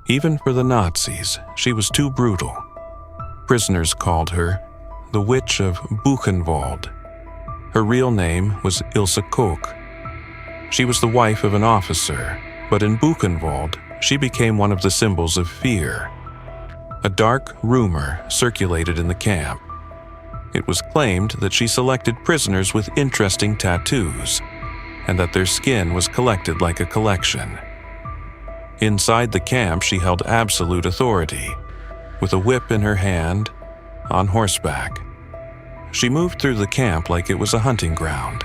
Even for the Nazis, she was too brutal. Prisoners called her the Witch of Buchenwald. Her real name was Ilse Koch. She was the wife of an officer, but in Buchenwald, she became one of the symbols of fear. A dark rumor circulated in the camp. It was claimed that she selected prisoners with interesting tattoos, and that their skin was collected like a collection. Inside the camp, she held absolute authority, with a whip in her hand, on horseback. She moved through the camp like it was a hunting ground.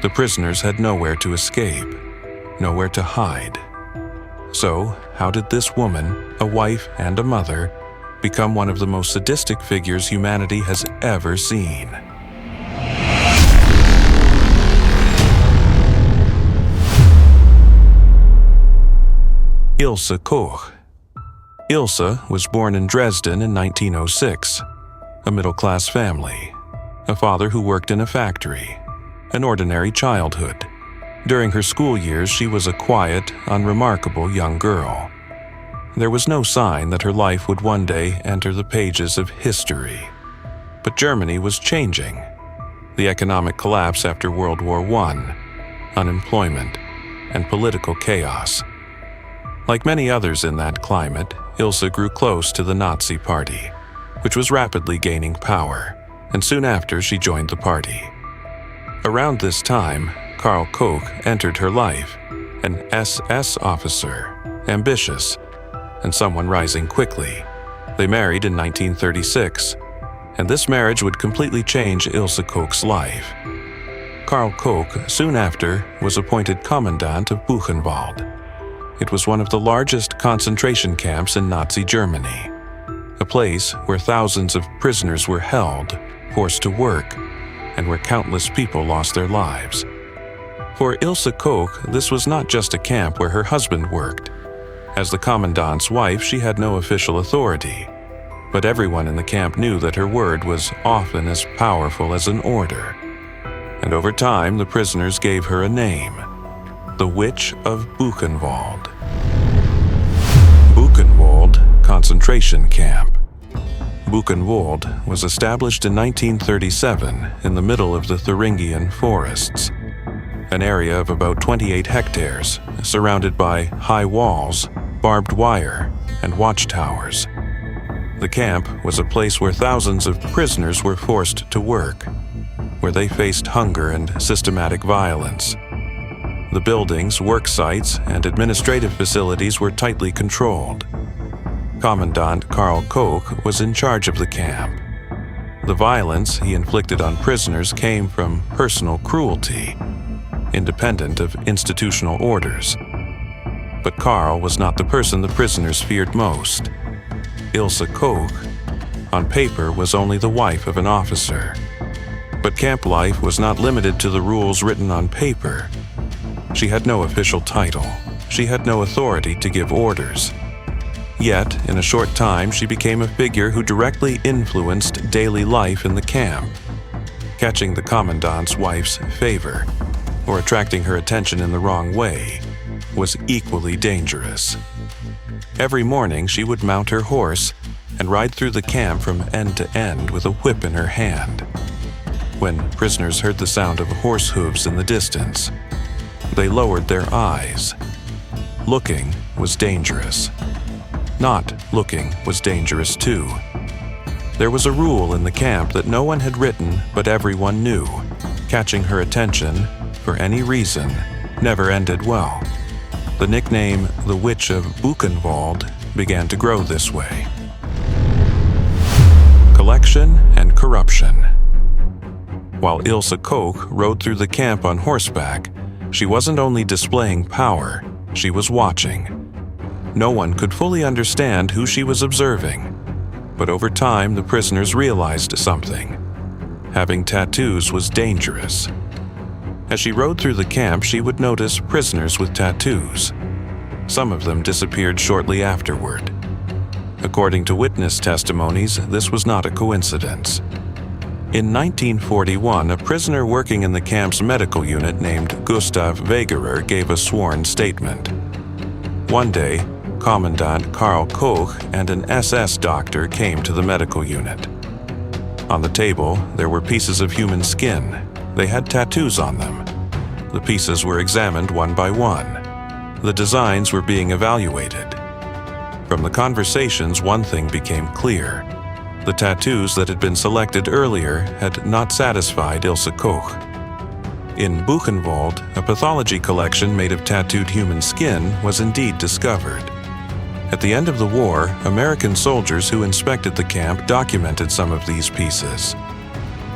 The prisoners had nowhere to escape, nowhere to hide. So, how did this woman, a wife and a mother, become one of the most sadistic figures humanity has ever seen? Ilse Koch. Ilse was born in Dresden in 1906, a middle-class family, a father who worked in a factory, an ordinary childhood. During her school years, she was a quiet, unremarkable young girl. There was no sign that her life would one day enter the pages of history. But Germany was changing. The economic collapse after World War I, unemployment, and political chaos. Like many others in that climate, Ilse grew close to the Nazi Party, which was rapidly gaining power, and soon after she joined the party. Around this time, Karl Koch entered her life, an SS officer, ambitious, and someone rising quickly. They married in 1936, and this marriage would completely change Ilse Koch's life. Karl Koch, soon after, was appointed commandant of Buchenwald. It was one of the largest concentration camps in Nazi Germany, a place where thousands of prisoners were held, forced to work, and where countless people lost their lives. For Ilse Koch, this was not just a camp where her husband worked. As the commandant's wife, she had no official authority, but everyone in the camp knew that her word was often as powerful as an order. And over time, the prisoners gave her a name: the Witch of Buchenwald. Buchenwald Concentration Camp. Buchenwald was established in 1937 in the middle of the Thuringian forests, an area of about 28 hectares, surrounded by high walls, barbed wire, and watchtowers. The camp was a place where thousands of prisoners were forced to work, where they faced hunger and systematic violence. The buildings, work sites, and administrative facilities were tightly controlled. Commandant Karl Koch was in charge of the camp. The violence he inflicted on prisoners came from personal cruelty, independent of institutional orders. But Karl was not the person the prisoners feared most. Ilse Koch, on paper, was only the wife of an officer. But camp life was not limited to the rules written on paper. She had no official title. She had no authority to give orders. Yet, in a short time, she became a figure who directly influenced daily life in the camp. Catching the commandant's wife's favor, or attracting her attention in the wrong way, was equally dangerous. Every morning, she would mount her horse and ride through the camp from end to end with a whip in her hand. When prisoners heard the sound of horse hooves in the distance, they lowered their eyes. Looking was dangerous. Not looking was dangerous too. There was a rule in the camp that no one had written, but everyone knew. Catching her attention, for any reason, never ended well. The nickname, the Witch of Buchenwald, began to grow this way. Collection and corruption. While Ilse Koch rode through the camp on horseback, she wasn't only displaying power, she was watching. No one could fully understand who she was observing, but over time the prisoners realized something. Having tattoos was dangerous. As she rode through the camp, she would notice prisoners with tattoos. Some of them disappeared shortly afterward. According to witness testimonies, this was not a coincidence. In 1941, a prisoner working in the camp's medical unit named Gustav Wegerer gave a sworn statement. One day, Commandant Karl Koch and an SS doctor came to the medical unit. On the table, there were pieces of human skin. They had tattoos on them. The pieces were examined one by one. The designs were being evaluated. From the conversations, one thing became clear. The tattoos that had been selected earlier had not satisfied Ilse Koch. In Buchenwald, a pathology collection made of tattooed human skin was indeed discovered. At the end of the war, American soldiers who inspected the camp documented some of these pieces.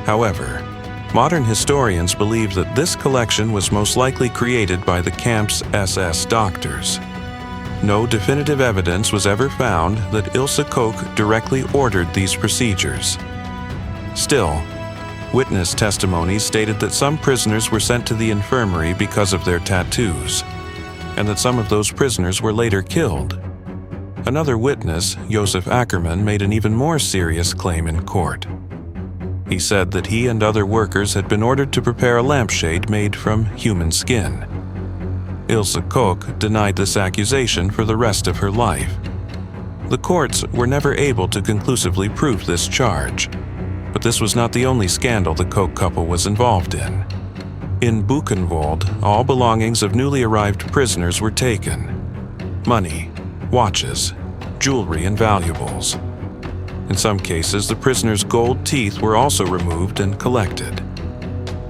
However, modern historians believe that this collection was most likely created by the camp's SS doctors. No definitive evidence was ever found that Ilse Koch directly ordered these procedures. Still, witness testimonies stated that some prisoners were sent to the infirmary because of their tattoos, and that some of those prisoners were later killed. Another witness, Josef Ackermann, made an even more serious claim in court. He said that he and other workers had been ordered to prepare a lampshade made from human skin. Ilse Koch denied this accusation for the rest of her life. The courts were never able to conclusively prove this charge, but this was not the only scandal the Koch couple was involved in. In Buchenwald, all belongings of newly arrived prisoners were taken: money, watches, jewelry, and valuables. In some cases, the prisoners' gold teeth were also removed and collected.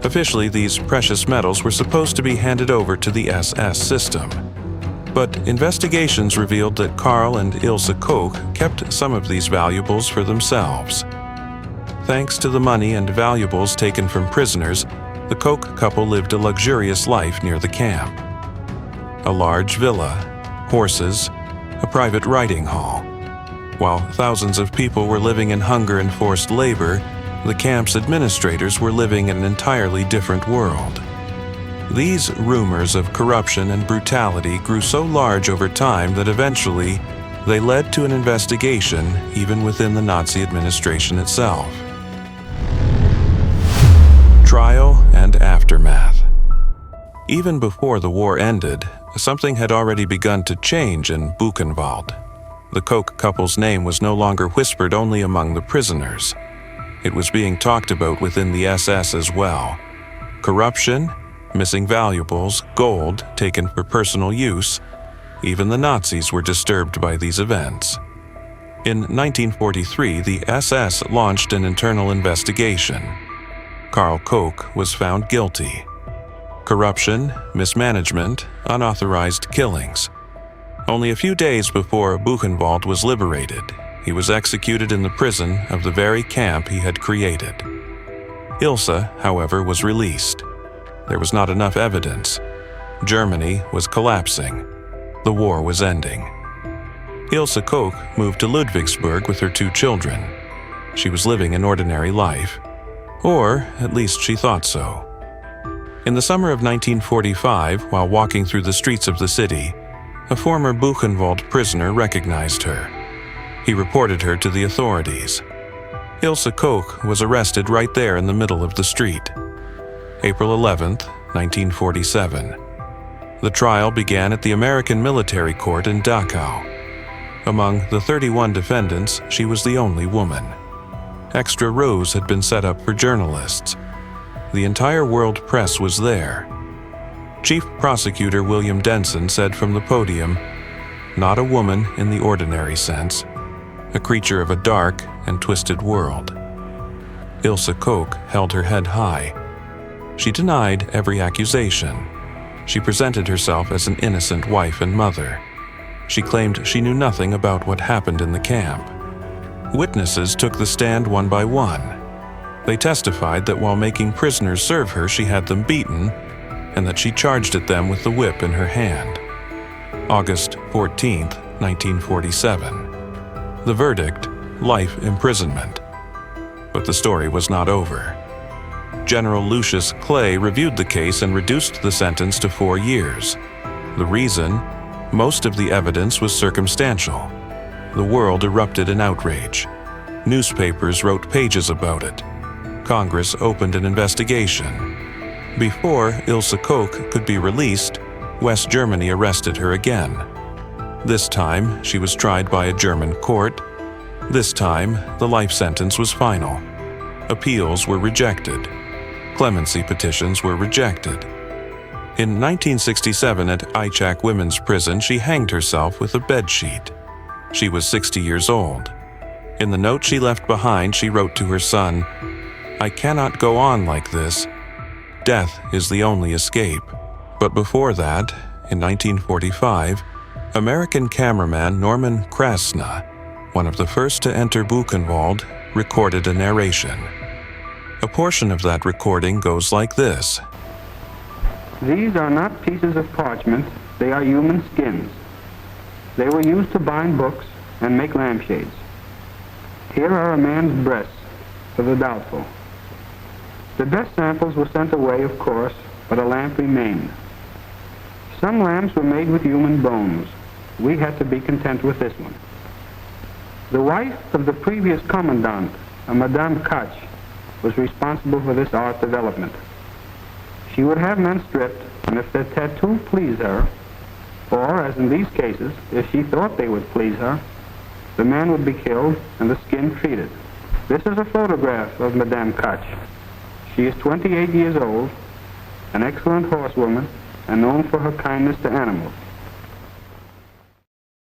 Officially, these precious metals were supposed to be handed over to the SS system. But investigations revealed that Karl and Ilse Koch kept some of these valuables for themselves. Thanks to the money and valuables taken from prisoners, the Koch couple lived a luxurious life near the camp. A large villa, horses, a private riding hall. While thousands of people were living in hunger and forced labor, the camp's administrators were living in an entirely different world. These rumors of corruption and brutality grew so large over time that eventually they led to an investigation even within the Nazi administration itself. Trial and aftermath. Even before the war ended, something had already begun to change in Buchenwald. The Koch couple's name was no longer whispered only among the prisoners. It was being talked about within the SS as well. Corruption, missing valuables, gold taken for personal use. Even the Nazis were disturbed by these events. In 1943, the SS launched an internal investigation. Karl Koch was found guilty. Corruption, mismanagement, unauthorized killings. Only a few days before Buchenwald was liberated, he was executed in the prison of the very camp he had created. Ilse, however, was released. There was not enough evidence. Germany was collapsing. The war was ending. Ilse Koch moved to Ludwigsburg with her 2 children. She was living an ordinary life. Or, at least she thought so. In the summer of 1945, while walking through the streets of the city, a former Buchenwald prisoner recognized her. He reported her to the authorities. Ilse Koch was arrested right there in the middle of the street. April 11, 1947. The trial began at the American military court in Dachau. Among the 31 defendants, she was the only woman. Extra rows had been set up for journalists. The entire world press was there. Chief Prosecutor William Denson said from the podium, "Not a woman in the ordinary sense, a creature of a dark and twisted world." Ilse Koch held her head high. She denied every accusation. She presented herself as an innocent wife and mother. She claimed she knew nothing about what happened in the camp. Witnesses took the stand one by one. They testified that while making prisoners serve her, she had them beaten, and that she charged at them with the whip in her hand. August 14, 1947. The verdict, life imprisonment. But the story was not over. General Lucius Clay reviewed the case and reduced the sentence to 4 years. The reason? Most of the evidence was circumstantial. The world erupted in outrage. Newspapers wrote pages about it. Congress opened an investigation. Before Ilse Koch could be released, West Germany arrested her again. This time, she was tried by a German court. This time, the life sentence was final. Appeals were rejected. Clemency petitions were rejected. In 1967 at Aichach Women's Prison, she hanged herself with a bedsheet. She was 60 years old. In the note she left behind, she wrote to her son, "I cannot go on like this. Death is the only escape." But before that, in 1945, American cameraman Norman Krasna, one of the first to enter Buchenwald, recorded a narration. A portion of that recording goes like this. These are not pieces of parchment, they are human skins. They were used to bind books and make lampshades. Here are a man's breasts for the doubtful. The best samples were sent away, of course, but a lamp remained. Some lamps were made with human bones. We had to be content with this one. The wife of the previous commandant, a Madame Koch, was responsible for this art development. She would have men stripped, and if their tattoo pleased her, or, as in these cases, if she thought they would please her, the man would be killed and the skin treated. This is a photograph of Madame Koch. She is 28 years old, an excellent horsewoman, and known for her kindness to animals.